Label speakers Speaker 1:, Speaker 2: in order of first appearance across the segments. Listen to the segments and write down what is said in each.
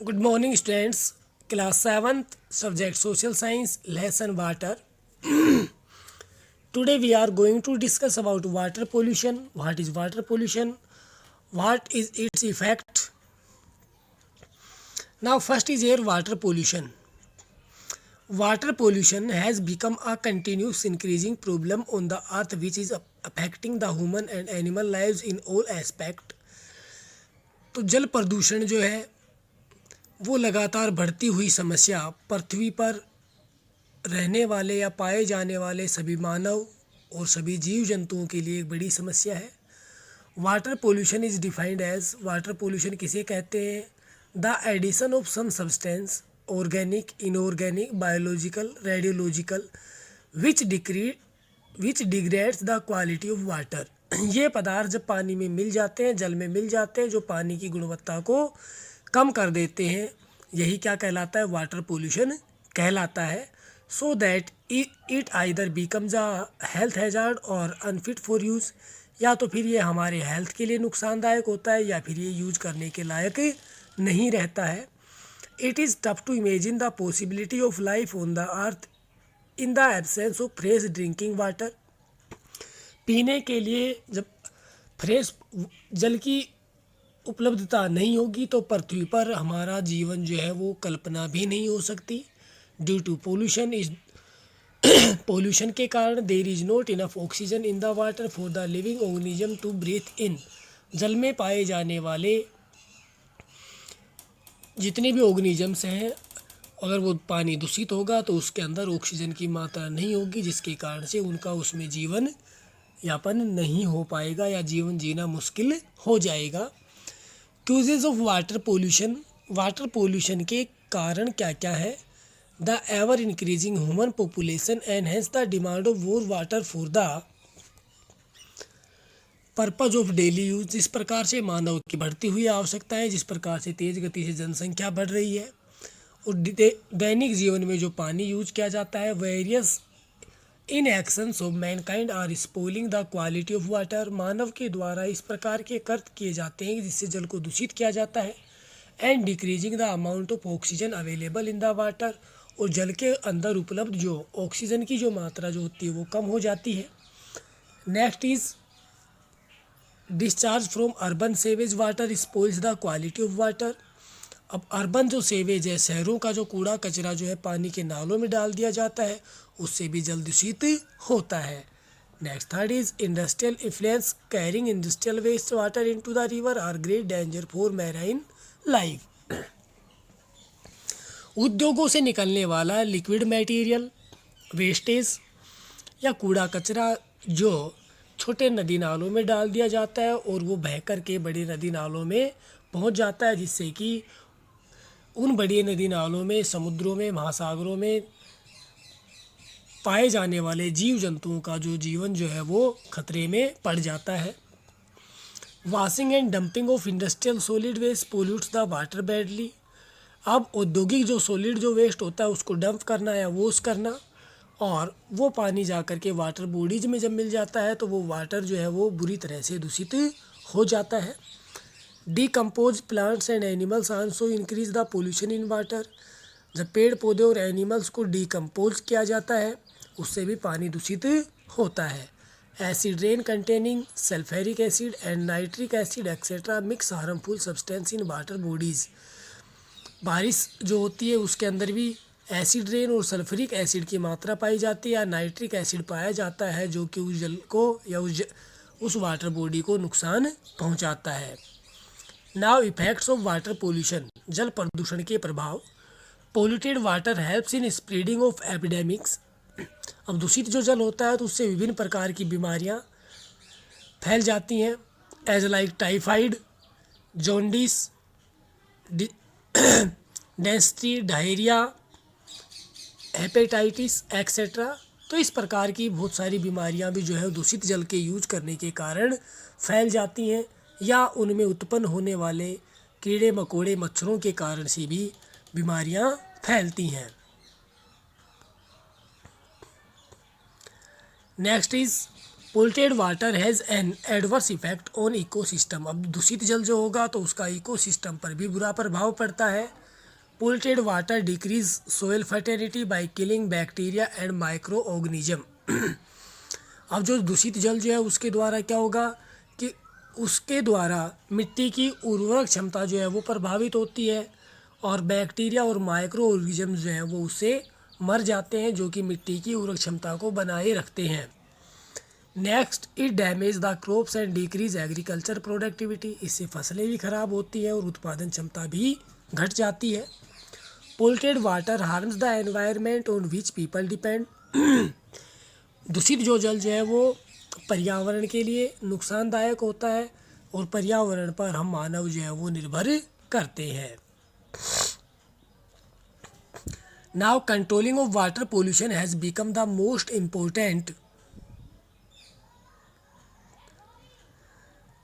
Speaker 1: Good morning, students. Class 7th, subject Social Science, lesson Water. Today we are going to discuss about water pollution. What is water pollution? What is its effect? Now, first is air water pollution. Water pollution has become a continuous increasing problem on the earth which is affecting the human and animal lives in all aspect. तो जल प्रदूषण जो है वो लगातार बढ़ती हुई समस्या पृथ्वी पर रहने वाले या पाए जाने वाले सभी मानव और सभी जीव जंतुओं के लिए एक बड़ी समस्या है। Water pollution is defined as, water pollution किसे कहते हैं? The addition of some substance, organic, inorganic, biological, radiological, which degrades the quality of water. ये पदार्थ जब पानी में मिल जाते हैं, जल में मिल जाते हैं, जो पानी की गुणवत्ता को कम कर देते हैं, यही क्या कहलाता है? वाटर पोल्यूशन कहलाता है। So that it either becomes a health hazard और अनफिट फॉर यूज़, या तो फिर ये हमारे हेल्थ के लिए नुकसानदायक होता है या फिर ये यूज करने के लायक नहीं रहता है। It is tough to imagine the possibility of life on the earth in the absence of fresh drinking water. पीने के लिए जब फ्रेश जल की उपलब्धता नहीं होगी तो पृथ्वी पर हमारा जीवन जो है वो कल्पना भी नहीं हो सकती। ड्यू टू पोल्यूशन के कारण there is not enough oxygen in the water for the living organism to breathe in. जल में पाए जाने वाले जितने भी ऑर्गेनिजम्स हैं, अगर वो पानी दूषित होगा तो उसके अंदर ऑक्सीजन की मात्रा नहीं होगी, जिसके कारण से उनका उसमें जीवन यापन नहीं हो पाएगा या जीवन जीना मुश्किल हो जाएगा। Qs of water pollution, water pollution के कारण क्या क्या है? The ever increasing human population and hence the demand of more water for the purpose of daily use. जिस प्रकार से मानव की बढ़ती हुई आवश्यकता है, जिस प्रकार से तेज गति से जनसंख्या बढ़ रही है और दैनिक जीवन में जो पानी यूज किया जाता है, various in actions of mankind are spoiling the quality of water. मानव के द्वारा इस प्रकार के कृत्य किए जाते हैं जिससे जल को दूषित किया जाता है। And decreasing the amount of oxygen available in the water, और जल के अंदर उपलब्ध जो ऑक्सीजन की जो मात्रा जो होती है वो कम हो जाती है। Next is discharge from urban sewage water spoils the quality of water. अब अर्बन जो सेवेज है, शहरों का जो कूड़ा कचरा जो है पानी के नालों में डाल दिया जाता है, उससे भी जल दूषित होता है। Next third is industrial influence, carrying industrial waste water into the river are great danger for marine life. उद्योगों से निकलने वाला लिक्विड मटेरियल वेस्टेज या कूड़ा कचरा जो छोटे नदी नालों में डाल दिया जाता है और वो बह कर के बड़े नदी नालों में पहुंच जाता है, जिससे कि उन बड़ी नदी नालों में, समुद्रों में, महासागरों में पाए जाने वाले जीव जंतुओं का जो जीवन जो है वो खतरे में पड़ जाता है। Washing and dumping of industrial solid waste pollutes the water badly. अब औद्योगिक जो सॉलिड जो वेस्ट होता है उसको डंप करना या वॉश करना, और वो पानी जा कर के वाटर बॉडीज में जब मिल जाता है तो वो वाटर जो है वो बुरी तरह से दूषित हो जाता है। Decompose plants and animals also increase the pollution in water. जब पेड़ पौधे और एनिमल्स को डिकम्पोज किया जाता है उससे भी पानी दूषित होता है। Acid rain containing sulphuric acid and nitric acid etcetera mix harmful substance in water bodies. बारिश जो होती है उसके अंदर भी एसिड रेन और सल्फ्यूरिक एसिड की मात्रा पाई जाती है या नाइट्रिक एसिड पाया जाता है, जो कि उस जल को या उस वाटर बॉडी को नुकसान पहुंचाता है। Now effects of water pollution, जल प्रदूषण के प्रभाव। Polluted water helps in spreading of epidemics. अब दूषित जो जल होता है तो उससे विभिन्न प्रकार की बीमारियां फैल जाती हैं, एज लाइक टाइफाइड, जॉन्डिस, डेंसिटी, डायरिया, हेपेटाइटिस एक्सेट्रा। तो इस प्रकार की बहुत सारी बीमारियां भी जो है दूषित जल के यूज करने के कारण फैल जाती हैं, या उनमें उत्पन्न होने वाले कीड़े मकोड़े मच्छरों के कारण से भी बीमारियां फैलती हैं। Next is polluted water has an adverse effect on ecosystem. अब दूषित जल जो होगा तो उसका इकोसिस्टम पर भी बुरा प्रभाव पड़ता है। Polluted water decrease soil fertility by killing bacteria and micro organism. अब जो दूषित जल जो है उसके द्वारा क्या होगा कि उसके द्वारा मिट्टी की उर्वरक क्षमता जो है वो प्रभावित होती है और बैक्टीरिया और माइक्रो ऑर्गेनिज्म जो है वो उससे मर जाते हैं, जो कि मिट्टी की उर्वरक क्षमता को बनाए रखते हैं। Next, it damage the crops and decrease agriculture productivity. इससे फसलें भी खराब होती हैं और उत्पादन क्षमता भी घट जाती है। Polluted water harms the environment on which people depend. दूषित जो जल जो है वो पर्यावरण के लिए नुकसानदायक होता है और पर्यावरण पर हम मानव जो है वो निर्भर करते हैं। Now controlling of water pollution has become the most important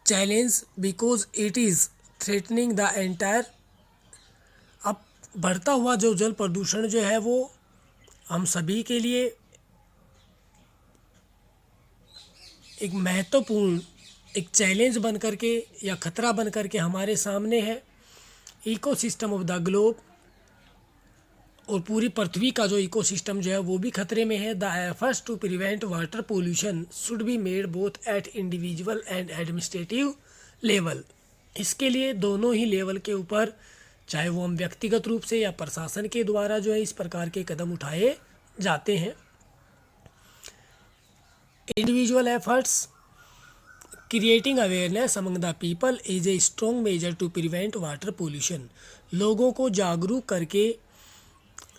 Speaker 1: challenge because it is threatening the entire. अब बढ़ता हुआ जो जल प्रदूषण जो है वो हम सभी के लिए एक महत्वपूर्ण एक चैलेंज बन करके या खतरा बन करके हमारे सामने है। इकोसिस्टम ऑफ द ग्लोब और पूरी पृथ्वी का जो इकोसिस्टम जो है वो भी खतरे में है। The efforts to prevent water pollution should be made both at individual and administrative level. इसके लिए दोनों ही लेवल के ऊपर, चाहे वो हम व्यक्तिगत रूप से या प्रशासन के द्वारा जो है इस प्रकार के कदम उठाए जाते हैं। Individual efforts creating awareness among the people is a strong measure to prevent water pollution. लोगों को जागरूक करके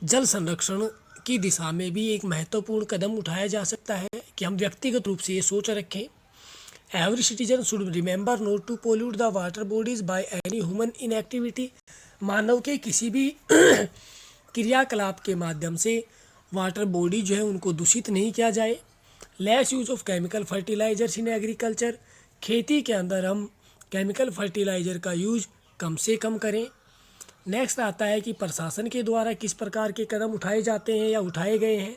Speaker 1: जल संरक्षण की दिशा में भी एक महत्वपूर्ण कदम उठाया जा सकता है कि हम व्यक्तिगत रूप से ये सोच रखें। Every citizen should remember not to pollute the water bodies by any human inactivity. मानव के किसी भी क्रियाकलाप के माध्यम से वाटर बॉडी जो है उनको दूषित नहीं किया जाए। Less use of chemical fertilisers in agriculture. खेती के अंदर हम केमिकल फर्टिलाइजर का यूज कम से कम करें। नेक्स्ट आता है कि प्रशासन के द्वारा किस प्रकार के कदम उठाए जाते हैं या उठाए गए हैं।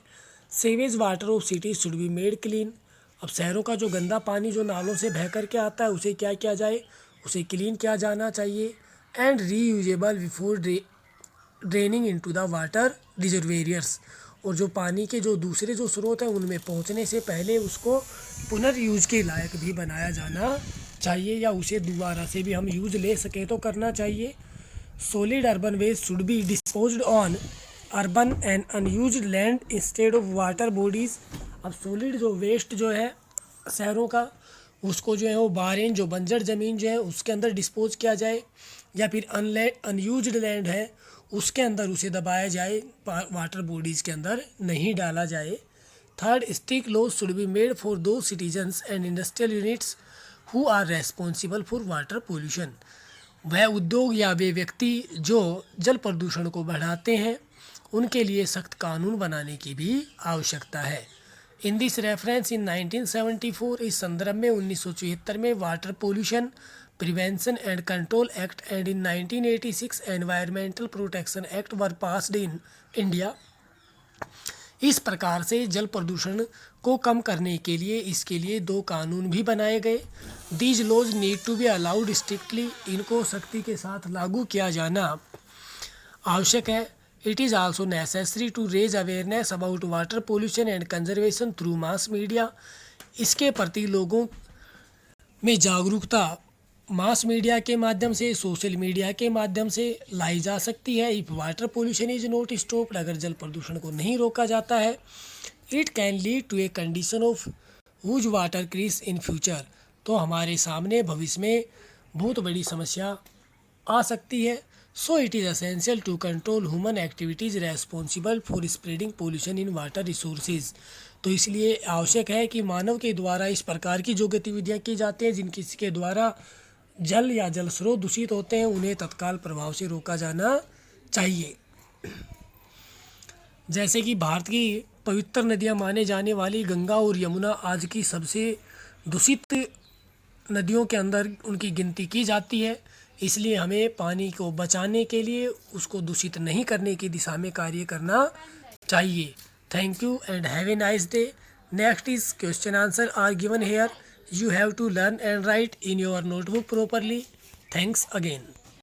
Speaker 1: Sewage water of cities should be made clean. अब शहरों का जो गंदा पानी जो नालों से बह करके आता है उसे क्या किया जाए, उसे क्लीन किया जाना चाहिए। And reusable before draining into the water reservoirs. और जो पानी के जो दूसरे जो स्रोत हैं उनमें पहुंचने से पहले उसको पुनर्यूज के लायक भी बनाया जाना चाहिए या उसे दोबारा से भी हम यूज ले सकें तो करना चाहिए। Solid urban waste should be disposed on urban and unused land instead of water bodies। अब सॉलिड जो वेस्ट जो है शहरों का उसको जो है वो बारेन जो बंजर ज़मीन जो है उसके अंदर डिस्पोज किया जाए या फिर अनयूज्ड लैंड है उसके अंदर उसे दबाया जाए, वाटर बॉडीज़ के अंदर नहीं डाला जाए। Third, strict laws should be made for the citizens and industrial units who are responsible for water pollution. वह उद्योग या वे व्यक्ति जो जल प्रदूषण को बढ़ाते हैं उनके लिए सख्त कानून बनाने की भी आवश्यकता है। इन दिस रेफरेंस इन 1974, इस संदर्भ में 1974 में water pollution prevention and control act and in 1986 environmental protection act were passed in India. इस प्रकार से जल प्रदूषण को कम करने के लिए इसके लिए दो कानून भी बनाए गए। These laws need to be allowed strictly. इनको सख्ती के साथ लागू किया जाना आवश्यक है। It is also necessary to raise awareness about water pollution and conservation through mass media. इसके प्रति लोगों में जागरूकता मास मीडिया के माध्यम से, सोशल मीडिया के माध्यम से लाई जा सकती है। If water pollution is not stopped, अगर जल प्रदूषण को नहीं रोका जाता है, it can lead to a condition of huge water crisis in future. तो हमारे सामने भविष्य में बहुत बड़ी समस्या आ सकती है। So it is essential to control human activities responsible for spreading pollution in water resources. तो इसलिए आवश्यक है कि मानव के द्वारा इस प्रकार की जो गतिविधियाँ की जाती हैं जिनके द्वारा जल या जल स्रोत दूषित होते हैं उन्हें तत्काल प्रभाव से रोका जाना चाहिए। जैसे कि भारत की पवित्र नदियां माने जाने वाली गंगा और यमुना आज की सबसे दूषित नदियों के अंदर उनकी गिनती की जाती है। इसलिए हमें पानी को बचाने के लिए उसको दूषित नहीं करने की दिशा में कार्य करना चाहिए। Thank you and have a nice day. Next is question answer are given here. You have to learn and write in your notebook properly. Thanks again.